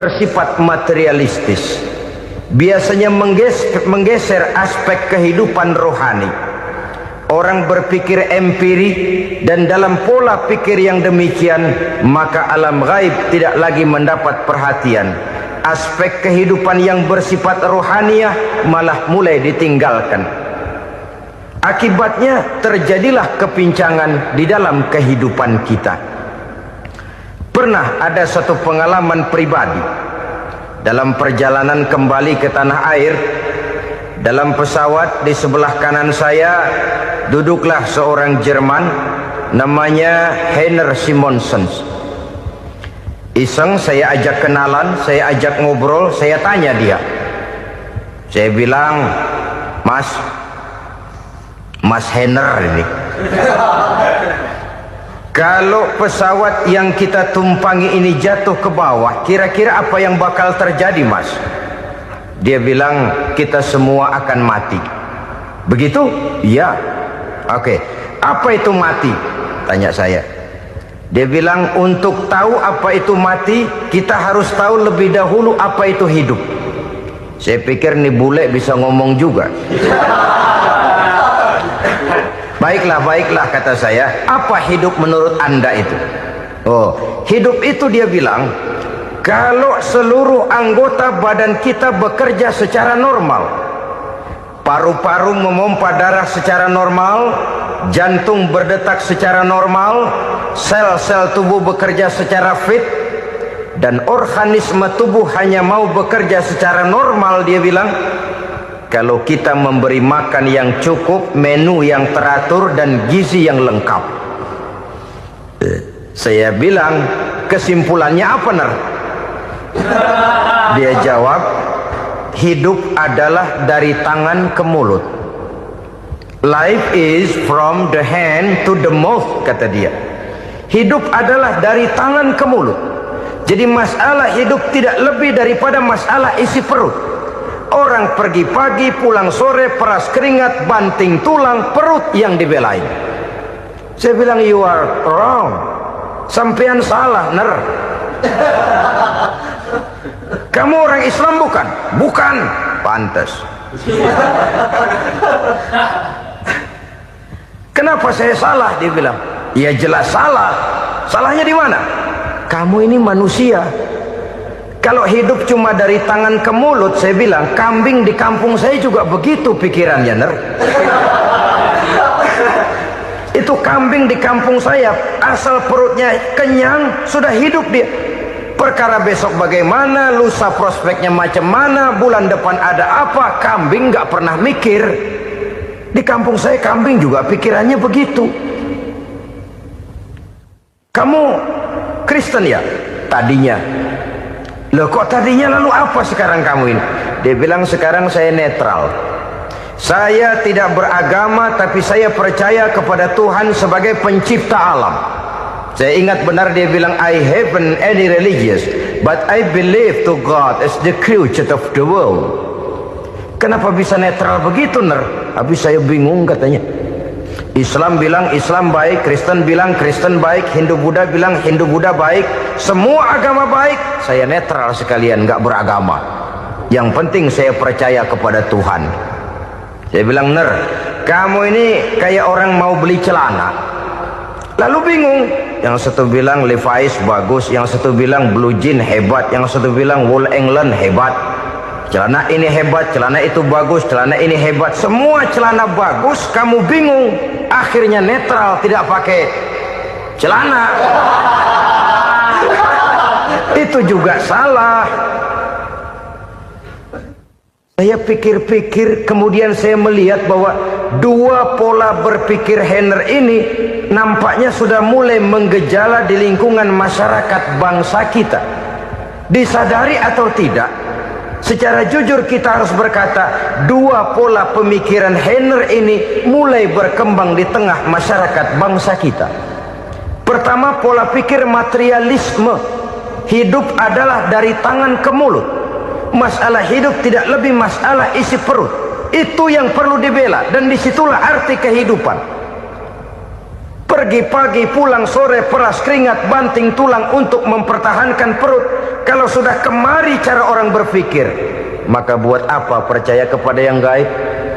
bersifat materialistis, biasanya menggeser aspek kehidupan rohani. Orang berpikir empiri, dan dalam pola pikir yang demikian, maka alam gaib tidak lagi mendapat perhatian. Aspek kehidupan yang bersifat rohaniah malah mulai ditinggalkan. Akibatnya terjadilah kepincangan di dalam kehidupan kita. Pernah ada satu pengalaman pribadi dalam perjalanan kembali ke tanah air. Dalam pesawat di sebelah kanan saya duduklah seorang Jerman, namanya Heiner Simonsen. Iseng saya ajak kenalan, saya ajak ngobrol, saya tanya dia. Saya bilang, Mas Heiner ini, kalau pesawat yang kita tumpangi ini jatuh ke bawah, kira-kira apa yang bakal terjadi, Mas? Dia bilang, kita semua akan mati. Begitu? Iya. Oke. Apa itu mati? Tanya saya. Dia bilang, untuk tahu apa itu mati, kita harus tahu lebih dahulu apa itu hidup. Saya pikir nih bule bisa ngomong juga. Baiklah kata saya. Apa hidup menurut Anda itu? Oh, hidup itu dia bilang, kalau seluruh anggota badan kita bekerja secara normal, paru-paru memompa darah secara normal, jantung berdetak secara normal, sel-sel tubuh bekerja secara fit, dan organisme tubuh hanya mau bekerja secara normal, dia bilang, kalau kita memberi makan yang cukup, menu yang teratur, dan gizi yang lengkap. Saya bilang, kesimpulannya apa, Ner? Dia jawab, hidup adalah dari tangan ke mulut. Life is from the hand to the mouth, kata dia. Hidup adalah dari tangan ke mulut. Jadi masalah hidup tidak lebih daripada masalah isi perut. Orang pergi pagi, pulang sore, peras keringat, banting tulang, perut yang dibelain. Saya bilang, you are wrong. Sampean salah, Ner. Kamu orang Islam bukan? Bukan. Pantas. Kenapa saya salah? Dia bilang, ya jelas salah. Salahnya di mana? Kamu ini manusia. Kalau hidup cuma dari tangan ke mulut, saya bilang, kambing di kampung saya juga begitu pikirannya, Ner. Itu kambing di kampung saya, asal perutnya kenyang, sudah hidup dia. Perkara besok bagaimana, lusa prospeknya macam mana, bulan depan ada apa, kambing nggak pernah mikir. Di kampung saya kambing juga pikirannya begitu. Kamu Kristen ya? Tadinya. Loh kok tadinya, lalu apa sekarang kamu ini? Dia bilang, sekarang saya netral. Saya tidak beragama, tapi saya percaya kepada Tuhan sebagai pencipta alam. Saya ingat benar dia bilang, I haven't any religious, but I believe to God as the creator of the world. Kenapa bisa netral begitu, Ner? Habis saya bingung katanya. Islam bilang Islam baik, Kristen bilang Kristen baik, Hindu Buddha bilang Hindu Buddha baik, semua agama baik. Saya netral sekalian, nggak beragama. Yang penting saya percaya kepada Tuhan. Saya bilang, Ner, kamu ini kayak orang mau beli celana, lalu bingung. Yang satu bilang Levi's bagus, yang satu bilang Blue Jean hebat, yang satu bilang Wool England hebat. Celana ini hebat, celana itu bagus, celana ini hebat. Semua celana bagus, kamu bingung. Akhirnya netral, tidak pakai celana. Itu juga salah. Saya pikir-pikir, kemudian saya melihat bahwa dua pola berpikir Heiner ini nampaknya sudah mulai menggejala di lingkungan masyarakat bangsa kita. Disadari atau tidak, secara jujur kita harus berkata, dua pola pemikiran Heiner ini mulai berkembang di tengah masyarakat bangsa kita. Pertama, pola pikir materialisme. Hidup adalah dari tangan ke mulut. Masalah hidup tidak lebih masalah isi perut. Itu yang perlu dibela, dan disitulah arti kehidupan. Pergi pagi, pulang sore, peras keringat, banting tulang untuk mempertahankan perut. Kalau sudah kemari cara orang berpikir, maka buat apa percaya kepada yang gaib?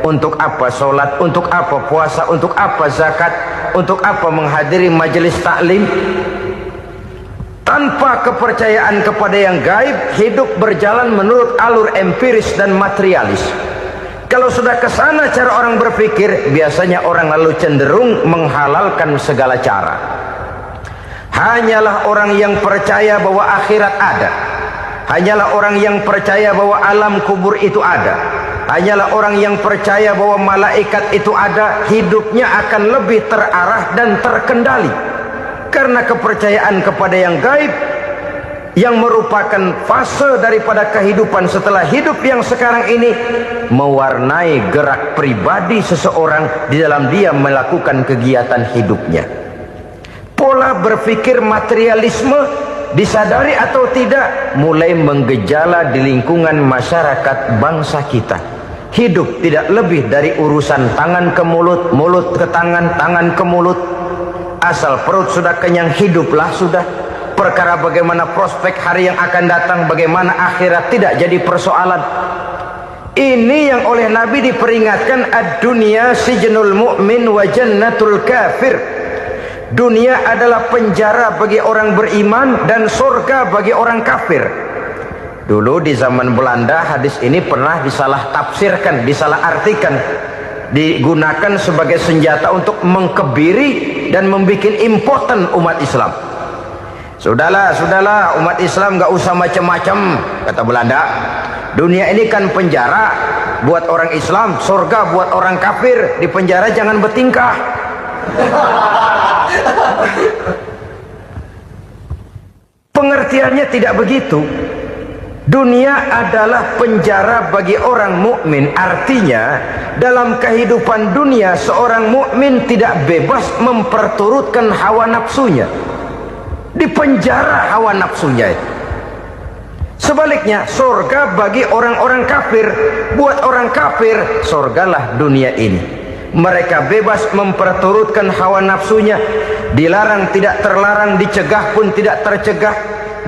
Untuk apa sholat? Untuk apa puasa? Untuk apa zakat? Untuk apa menghadiri majelis taklim? Tanpa kepercayaan kepada yang gaib, hidup berjalan menurut alur empiris dan materialis. Kalau sudah ke sana cara orang berpikir, biasanya orang lalu cenderung menghalalkan segala cara. Hanyalah orang yang percaya bahwa akhirat ada, hanyalah orang yang percaya bahwa alam kubur itu ada, hanyalah orang yang percaya bahwa malaikat itu ada, hidupnya akan lebih terarah dan terkendali. Karena kepercayaan kepada yang gaib, yang merupakan fase daripada kehidupan setelah hidup yang sekarang ini, mewarnai gerak pribadi seseorang di dalam dia melakukan kegiatan hidupnya. Pola berpikir materialisme, disadari atau tidak, mulai menggejala di lingkungan masyarakat bangsa kita. Hidup tidak lebih dari urusan tangan ke mulut, mulut ke tangan, tangan ke mulut. Asal perut sudah kenyang, hiduplah sudah. Perkara bagaimana prospek hari yang akan datang, bagaimana akhirat, tidak jadi persoalan. Ini yang oleh Nabi diperingatkan, ad-dunya sijnul mu'min wa jannatul kafir. Dunia adalah penjara bagi orang beriman dan surga bagi orang kafir. Dulu di zaman Belanda hadis ini pernah disalah tafsirkan, disalah artikan, digunakan sebagai senjata untuk mengkebiri dan membuat impoten umat Islam. Sudahlah umat Islam gak usah macam-macam, kata Belanda. Dunia ini kan penjara buat orang Islam, surga buat orang kafir. Di penjara jangan bertingkah. Pengertiannya tidak begitu. Dunia adalah penjara bagi orang mukmin. Artinya dalam kehidupan dunia seorang mukmin tidak bebas memperturutkan hawa nafsunya. Di penjara hawa nafsunya itu. Sebaliknya surga bagi orang-orang kafir. Buat orang kafir, surgalah dunia ini. Mereka bebas memperturutkan hawa nafsunya. Dilarang tidak terlarang, dicegah pun tidak tercegah.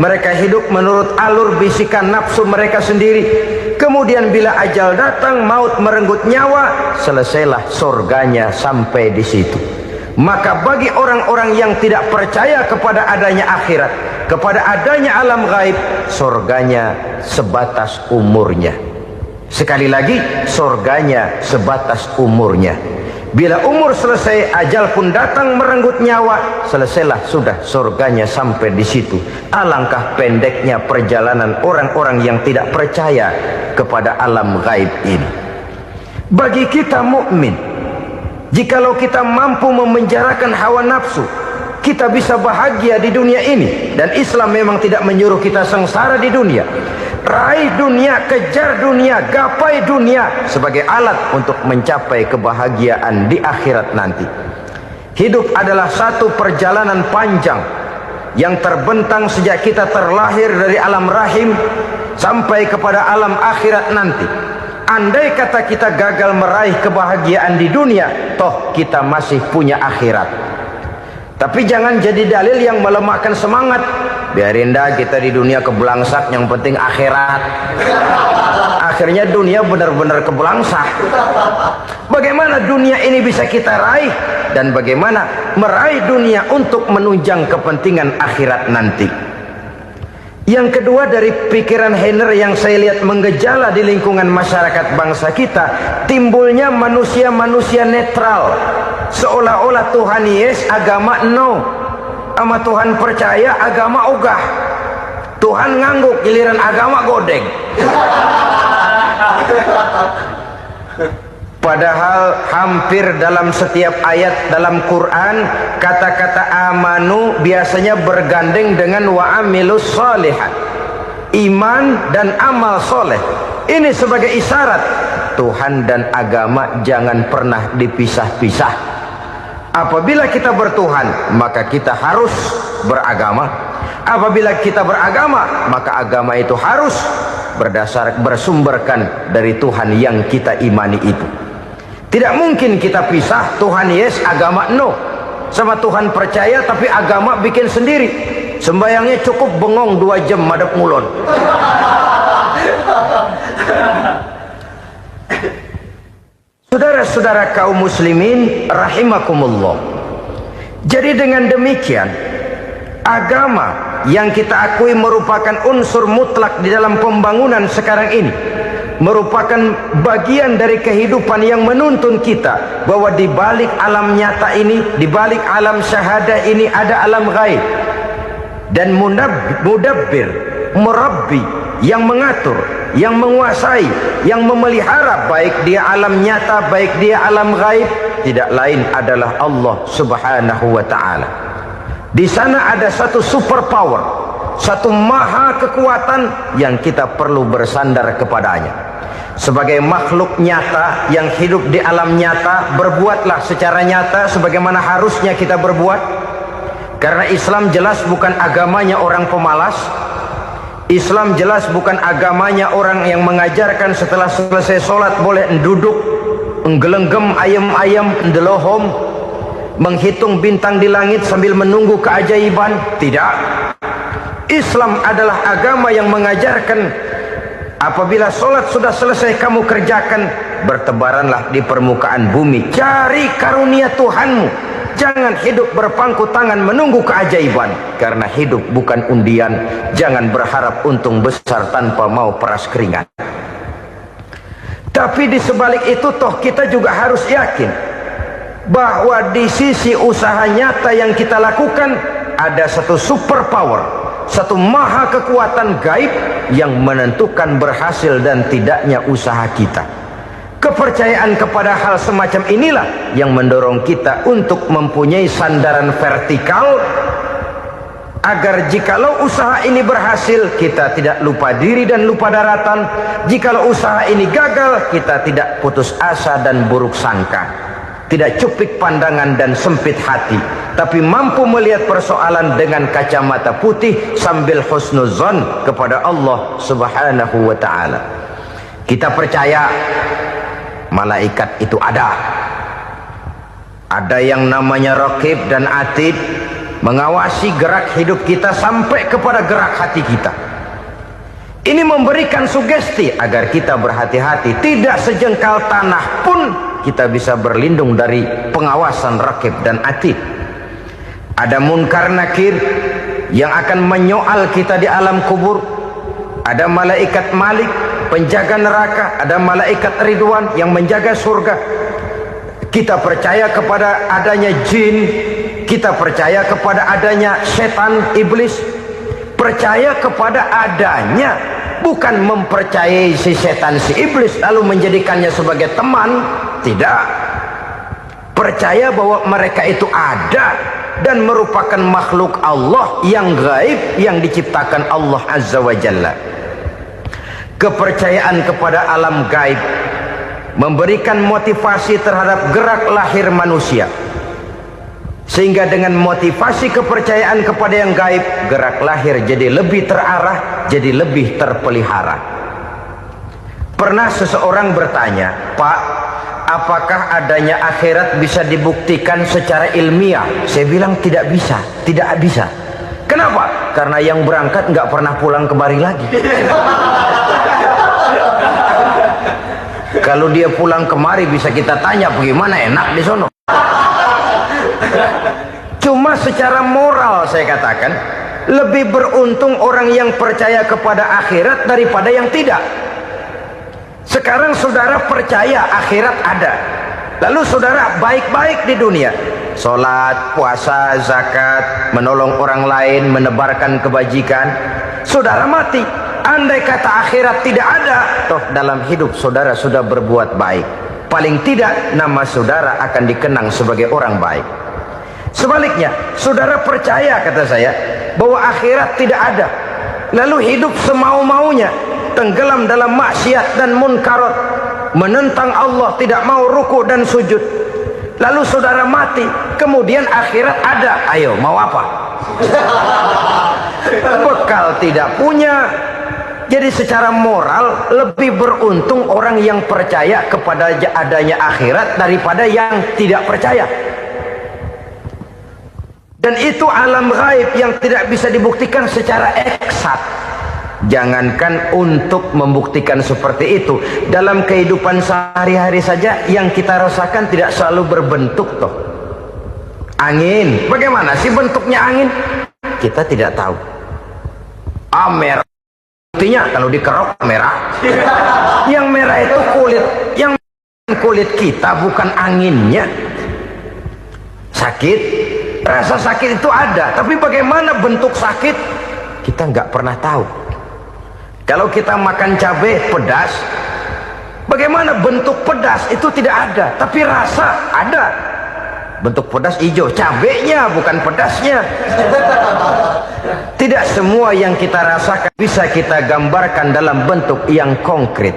Mereka hidup menurut alur bisikan nafsu mereka sendiri. Kemudian bila ajal datang, maut merenggut nyawa, selesailah surganya sampai di situ. Maka bagi orang-orang yang tidak percaya kepada adanya akhirat, kepada adanya alam gaib, surganya sebatas umurnya. Sekali lagi, surganya sebatas umurnya. Bila umur selesai, ajal pun datang merenggut nyawa, selesailah sudah surganya sampai di situ. Alangkah pendeknya perjalanan orang-orang yang tidak percaya kepada alam gaib ini. Bagi kita mukmin, jikalau kita mampu memenjarakan hawa nafsu, kita bisa bahagia di dunia ini. Dan Islam memang tidak menyuruh kita sengsara di dunia. Raih dunia, kejar dunia, gapai dunia sebagai alat untuk mencapai kebahagiaan di akhirat nanti. Hidup adalah satu perjalanan panjang yang terbentang sejak kita terlahir dari alam rahim sampai kepada alam akhirat nanti. Andai kata kita gagal meraih kebahagiaan di dunia, toh kita masih punya akhirat. Tapi jangan jadi dalil yang melemahkan semangat. Biarin dah kita di dunia kebelangsak, yang penting akhirat. Akhirnya dunia benar-benar kebelangsak. Bagaimana dunia ini bisa kita raih, dan bagaimana meraih dunia untuk menunjang kepentingan akhirat nanti. Yang kedua, dari pikiran Heiner yang saya lihat menggejala di lingkungan masyarakat bangsa kita, timbulnya manusia-manusia netral. Seolah-olah Tuhan yes, agama no. Sama Tuhan percaya, agama ogah. Tuhan ngangguk, giliran agama godeng. Padahal hampir dalam setiap ayat dalam Quran, kata-kata amanu biasanya bergandeng dengan wa amilus sholihat. Iman dan amal soleh. Ini sebagai isyarat Tuhan dan agama jangan pernah dipisah-pisah. Apabila kita bertuhan, maka kita harus beragama. Apabila kita beragama, maka agama itu harus bersumberkan dari Tuhan yang kita imani itu. Tidak mungkin kita pisah, Tuhan yes, agama no. sama Tuhan percaya, tapi agama bikin sendiri. Sembayangnya cukup bengong 2 jam madep ngulon. Saudara-saudara kaum muslimin rahimakumullah. Jadi dengan demikian, agama yang kita akui merupakan unsur mutlak di dalam pembangunan sekarang ini, merupakan bagian dari kehidupan yang menuntun kita bahwa di balik alam nyata ini, di balik alam syahadah ini ada alam gaib. Dan mudabbir, murabbi, yang mengatur, yang menguasai, yang memelihara baik dia alam nyata, baik dia alam gaib, tidak lain adalah Allah Subhanahu wa ta'ala. Di sana ada satu super power, satu maha kekuatan yang kita perlu bersandar kepadanya. Sebagai makhluk nyata yang hidup di alam nyata, berbuatlah secara nyata sebagaimana harusnya kita berbuat. Karena Islam jelas bukan agamanya orang pemalas. Islam jelas bukan agamanya orang yang mengajarkan setelah selesai sholat boleh duduk, nggelenggem ayam-ayam, ndelohom, menghitung bintang di langit sambil menunggu keajaiban. Tidak. Islam adalah agama yang mengajarkan apabila sholat sudah selesai kamu kerjakan, bertebaranlah di permukaan bumi, cari karunia Tuhanmu. Jangan hidup berpangku tangan menunggu keajaiban. Karena hidup bukan undian. Jangan berharap untung besar tanpa mau peras keringat. Tapi di sebalik itu toh kita juga harus yakin bahwa di sisi usaha nyata yang kita lakukan ada satu super power, satu maha kekuatan gaib yang menentukan berhasil dan tidaknya usaha kita. Kepercayaan kepada hal semacam inilah yang mendorong kita untuk mempunyai sandaran vertikal, agar jikalau usaha ini berhasil, kita tidak lupa diri dan lupa daratan. Jikalau usaha ini gagal, kita tidak putus asa dan buruk sangka, tidak cupik pandangan dan sempit hati, tapi mampu melihat persoalan dengan kacamata putih sambil husnuzon kepada Allah Subhanahu wa ta'ala. Kita percaya malaikat itu ada yang namanya raqib dan atid, mengawasi gerak hidup kita sampai kepada gerak hati kita. Ini memberikan sugesti agar kita berhati-hati, tidak sejengkal tanah pun kita bisa berlindung dari pengawasan raqib dan atid. Ada munkar nakir yang akan menyoal kita di alam kubur. Ada malaikat Malik, penjaga neraka. Ada malaikat Ridwan yang menjaga surga. Kita percaya kepada adanya jin, kita percaya kepada adanya setan, iblis. Percaya kepada adanya, bukan mempercayai si setan, si iblis lalu menjadikannya sebagai teman. Tidak. Percaya bahwa mereka itu ada dan merupakan makhluk Allah yang gaib, yang diciptakan Allah Azza wa Jalla. Kepercayaan kepada alam gaib memberikan motivasi terhadap gerak lahir manusia, sehingga dengan motivasi kepercayaan kepada yang gaib, gerak lahir jadi lebih terarah, jadi lebih terpelihara. Pernah seseorang bertanya, "Pak, apakah adanya akhirat bisa dibuktikan secara ilmiah?" Saya bilang tidak bisa, tidak bisa. Kenapa? Karena yang berangkat nggak pernah pulang kembali lagi. Kalau dia pulang kemari bisa kita tanya bagaimana enak di sono. Cuma secara moral saya katakan, lebih beruntung orang yang percaya kepada akhirat daripada yang tidak. Sekarang saudara percaya akhirat ada, lalu saudara baik-baik di dunia, sholat, puasa, zakat, menolong orang lain, menebarkan kebajikan. Saudara mati. Andai kata akhirat tidak ada, toh dalam hidup saudara sudah berbuat baik. Paling tidak nama saudara akan dikenang sebagai orang baik. Sebaliknya, saudara percaya, kata saya, bahwa akhirat tidak ada, lalu hidup semau-maunya, tenggelam dalam maksiat dan munkarat, menentang Allah, tidak mau ruku dan sujud. Lalu saudara mati, kemudian akhirat ada. Ayo, mau apa? Bekal tidak punya. Jadi secara moral lebih beruntung orang yang percaya kepada adanya akhirat daripada yang tidak percaya. Dan itu alam gaib yang tidak bisa dibuktikan secara eksat. Jangankan untuk membuktikan seperti itu, dalam kehidupan sehari-hari saja yang kita rasakan tidak selalu berbentuk toh. Angin, bagaimana sih bentuknya angin? Kita tidak tahu. Merah, buktinya kalau dikerok merah. Yang merah itu kulit, yang kulit kita bukan anginnya. Sakit, rasa sakit itu ada, tapi bagaimana bentuk sakit kita nggak pernah tahu. Kalau kita makan cabai pedas, bagaimana bentuk pedas itu tidak ada, tapi rasa ada. Bentuk pedas hijau, cabainya bukan pedasnya. Tidak semua yang kita rasakan bisa kita gambarkan dalam bentuk yang konkret.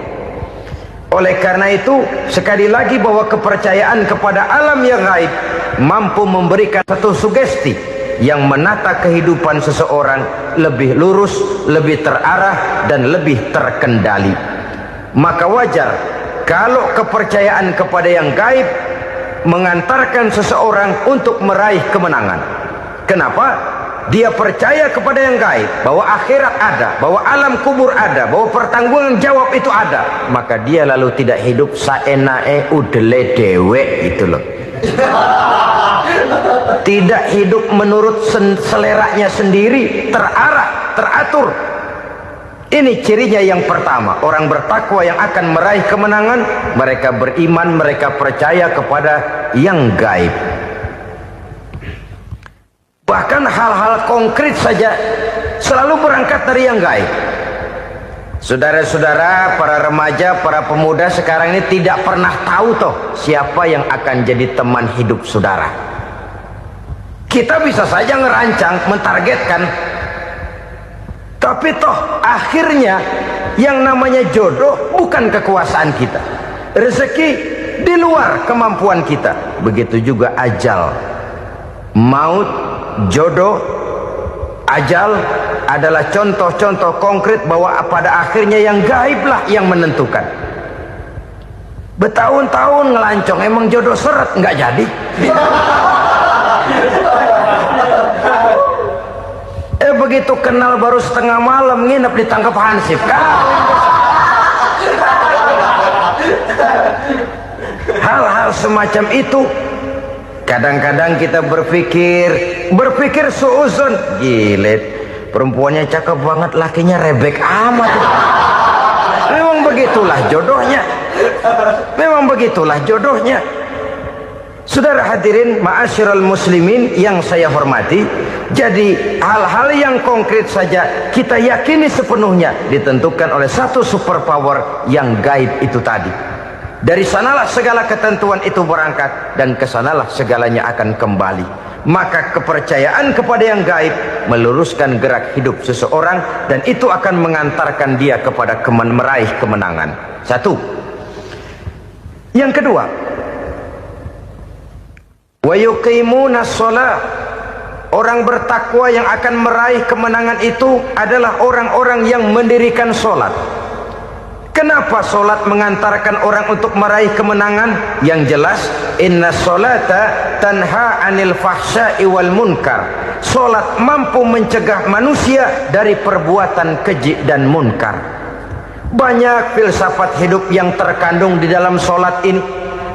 Oleh karena itu, sekali lagi bahwa kepercayaan kepada alam yang gaib mampu memberikan satu sugesti yang menata kehidupan seseorang lebih lurus, lebih terarah, dan lebih terkendali. Maka wajar kalau kepercayaan kepada yang gaib mengantarkan seseorang untuk meraih kemenangan. Kenapa? Dia percaya kepada yang gaib, bahwa akhirat ada, bahwa alam kubur ada, bahwa pertanggungan jawab itu ada. Maka dia lalu tidak hidup saenae udele dewe itu loh. Tidak hidup menurut seleranya sendiri, terarah, teratur. Ini cirinya yang pertama. Orang bertakwa yang akan meraih kemenangan, mereka beriman, mereka percaya kepada yang gaib. Bahkan hal-hal konkret saja selalu berangkat dari yang gaib. Saudara-saudara, para remaja, para pemuda sekarang ini tidak pernah tahu toh siapa yang akan jadi teman hidup saudara. Kita bisa saja ngerancang, mentargetkan, tapi toh akhirnya yang namanya jodoh bukan kekuasaan kita. Rezeki di luar kemampuan kita. Begitu juga ajal, maut, jodoh, ajal adalah contoh-contoh konkret bahwa pada akhirnya yang gaiblah yang menentukan. Bertahun-tahun ngelancong, emang jodoh seret nggak jadi. Begitu kenal baru setengah malam nginep ditangkap hansip kan. Hal-hal semacam itu kadang-kadang kita berpikir suuzon, gilet, perempuannya cakep banget, lakinya rebek amat. Memang begitulah jodohnya. Memang begitulah jodohnya. Saudara hadirin ma'asyiral muslimin yang saya hormati, jadi hal-hal yang konkret saja kita yakini sepenuhnya ditentukan oleh satu superpower yang gaib itu tadi. Dari sanalah segala ketentuan itu berangkat dan kesanalah segalanya akan kembali. Maka kepercayaan kepada yang gaib meluruskan gerak hidup seseorang dan itu akan mengantarkan dia kepada meraih kemenangan. Satu. Yang kedua, wa yuqimuna shalah. Orang bertakwa yang akan meraih kemenangan itu adalah orang-orang yang mendirikan sholat. Kenapa sholat mengantarkan orang untuk meraih kemenangan? Yang jelas, inna sholata tanha anil fahsya'i wal munkar. Sholat mampu mencegah manusia dari perbuatan keji dan munkar. Banyak filsafat hidup yang terkandung di dalam sholat ini.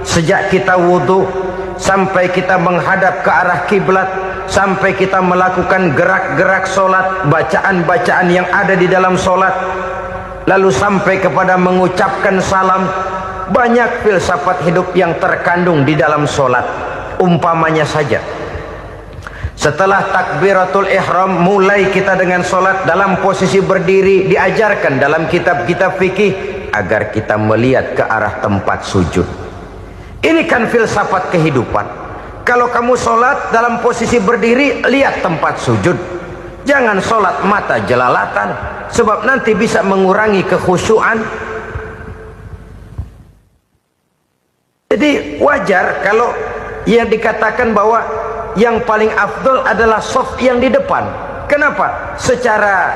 Sejak kita wudhu sampai kita menghadap ke arah kiblat, sampai kita melakukan gerak-gerak sholat, bacaan-bacaan yang ada di dalam sholat, lalu sampai kepada mengucapkan salam. Banyak filsafat hidup yang terkandung di dalam sholat. Umpamanya saja, setelah takbiratul ihram mulai kita dengan sholat dalam posisi berdiri, diajarkan dalam kitab-kitab fikih agar kita melihat ke arah tempat sujud. Ini kan filsafat kehidupan. Kalau kamu sholat dalam posisi berdiri, lihat tempat sujud. Jangan sholat mata jelalatan, sebab nanti bisa mengurangi kekhusyuan. Jadi wajar kalau yang dikatakan bahwa yang paling afdol adalah shaf yang di depan. Kenapa? Secara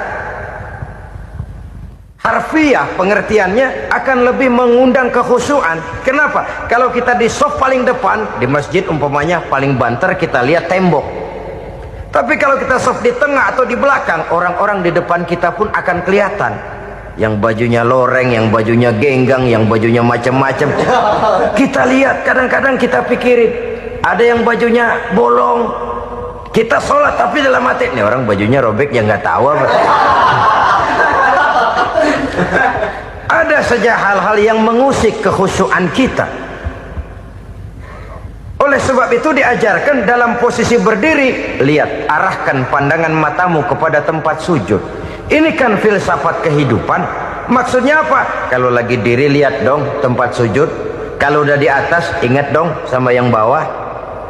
harfiah pengertiannya akan lebih mengundang kekhusyuan. Kenapa? Kalau kita di shaf paling depan di masjid umpamanya paling banter kita lihat tembok. Tapi kalau kita soft di tengah atau di belakang, orang-orang di depan kita pun akan kelihatan. Yang bajunya loreng, yang bajunya genggang, yang bajunya macam-macam. Kita lihat, kadang-kadang kita pikirin, ada yang bajunya bolong. Kita sholat tapi dalam hati, nih orang bajunya robek, yang nggak tahu apa. Ada saja hal-hal yang mengusik kekhusyuan kita. Oleh sebab itu diajarkan dalam posisi berdiri, lihat, arahkan pandangan matamu kepada tempat sujud. Ini kan filsafat kehidupan. Maksudnya apa? Kalau lagi diri, lihat dong tempat sujud. Kalau udah di atas, ingat dong sama yang bawah.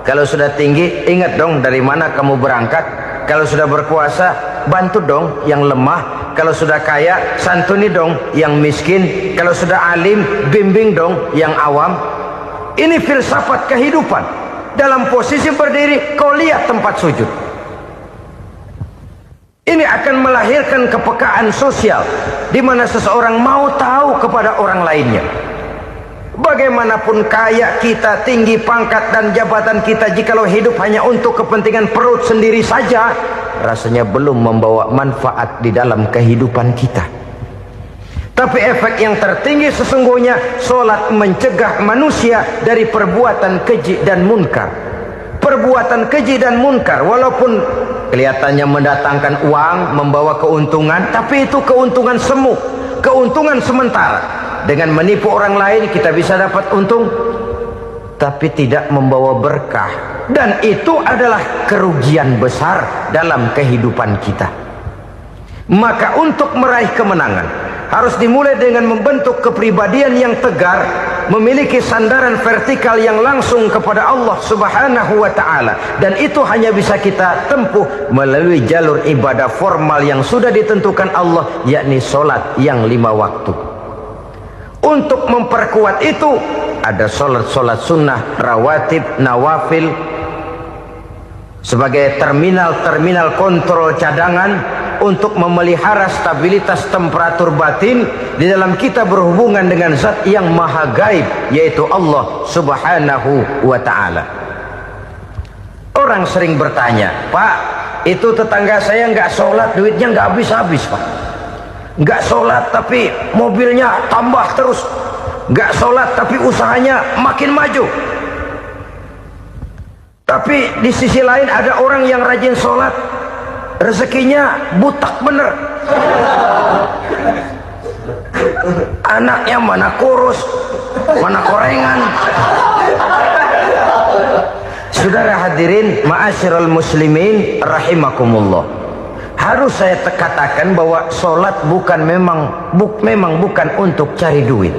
Kalau sudah tinggi, ingat dong dari mana kamu berangkat. Kalau sudah berkuasa, bantu dong yang lemah. Kalau sudah kaya, santuni dong yang miskin. Kalau sudah alim, bimbing dong yang awam. Ini filsafat kehidupan. Dalam posisi berdiri, kau lihat tempat sujud. Ini akan melahirkan kepekaan sosial, di mana seseorang mau tahu kepada orang lainnya. Bagaimanapun kaya kita, tinggi pangkat dan jabatan kita, jikalau hidup hanya untuk kepentingan perut sendiri saja, rasanya belum membawa manfaat di dalam kehidupan kita. Tapi efek yang tertinggi sesungguhnya, solat mencegah manusia dari perbuatan keji dan munkar. Perbuatan keji dan munkar, walaupun kelihatannya mendatangkan uang, membawa keuntungan, tapi itu keuntungan semu, keuntungan sementara. Dengan menipu orang lain kita bisa dapat untung, tapi tidak membawa berkah. Dan itu adalah kerugian besar dalam kehidupan kita. Maka untuk meraih kemenangan, harus dimulai dengan membentuk kepribadian yang tegar, memiliki sandaran vertikal yang langsung kepada Allah Subhanahu wa ta'ala. Dan itu hanya bisa kita tempuh melalui jalur ibadah formal yang sudah ditentukan Allah, yakni solat yang 5 waktu. Untuk memperkuat itu, ada solat-solat sunnah, rawatib, nawafil, sebagai terminal-terminal kontrol cadangan untuk memelihara stabilitas temperatur batin di dalam kita berhubungan dengan zat yang maha gaib, yaitu Allah Subhanahu wa ta'ala. Orang sering bertanya, Pak, itu tetangga saya nggak sholat, duitnya nggak habis-habis, Pak. Nggak sholat tapi mobilnya tambah terus. Nggak sholat tapi usahanya makin maju. Tapi di sisi lain ada orang yang rajin sholat, rezekinya butak bener. Anaknya mana kurus, mana korengan. Saudara hadirin ma'asyiral muslimin rahimakumullah, harus saya katakan bahwa solat memang bukan untuk cari duit.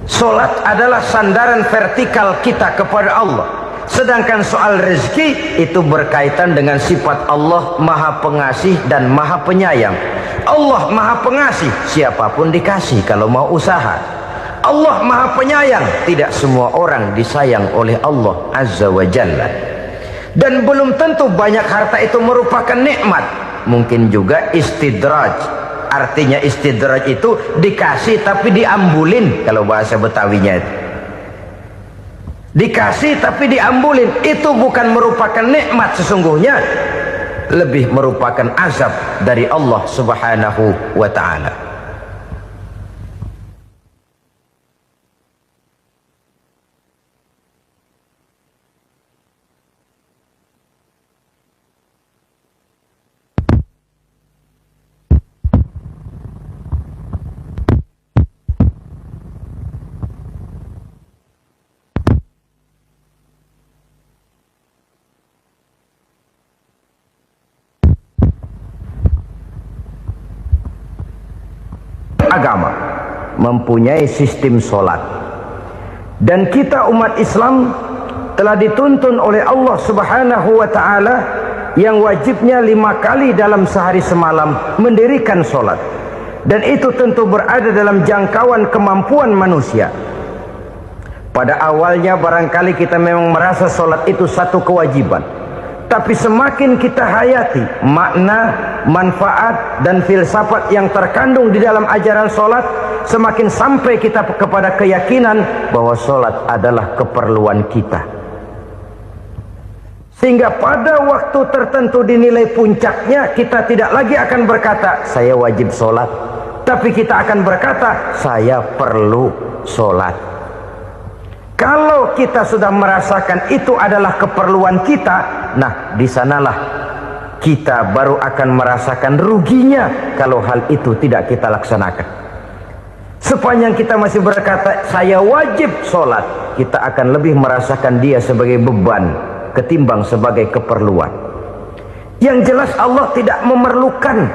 Solat adalah sandaran vertikal kita kepada Allah. Sedangkan soal rezeki itu berkaitan dengan sifat Allah maha pengasih dan maha penyayang. Allah maha pengasih, siapapun dikasih kalau mau usaha. Allah maha penyayang, tidak semua orang disayang oleh Allah Azza wa Jalla. Dan belum tentu banyak harta itu merupakan nikmat. Mungkin juga istidraj. Artinya istidraj itu dikasih tapi diambulin, kalau bahasa Betawinya itu. Dikasih tapi diambulin, itu bukan merupakan nikmat sesungguhnya, lebih merupakan azab dari Allah Subhanahu wa ta'ala. Agama mempunyai sistem solat, dan kita umat Islam telah dituntun oleh Allah Subhanahu wa ta'ala yang wajibnya 5 kali dalam sehari semalam mendirikan solat, dan itu tentu berada dalam jangkauan kemampuan manusia. Pada awalnya barangkali kita memang merasa solat itu satu kewajiban, tapi semakin kita hayati makna, manfaat dan filsafat yang terkandung di dalam ajaran solat, semakin sampai kita kepada keyakinan bahwa solat adalah keperluan kita. Sehingga pada waktu tertentu dinilai puncaknya, kita tidak lagi akan berkata saya wajib sholat, tapi kita akan berkata saya perlu sholat. Kalau kita sudah merasakan itu adalah keperluan kita, nah di sanalah kita baru akan merasakan ruginya kalau hal itu tidak kita laksanakan. Sepanjang kita masih berkata saya wajib sholat, kita akan lebih merasakan dia sebagai beban ketimbang sebagai keperluan. Yang jelas Allah tidak memerlukan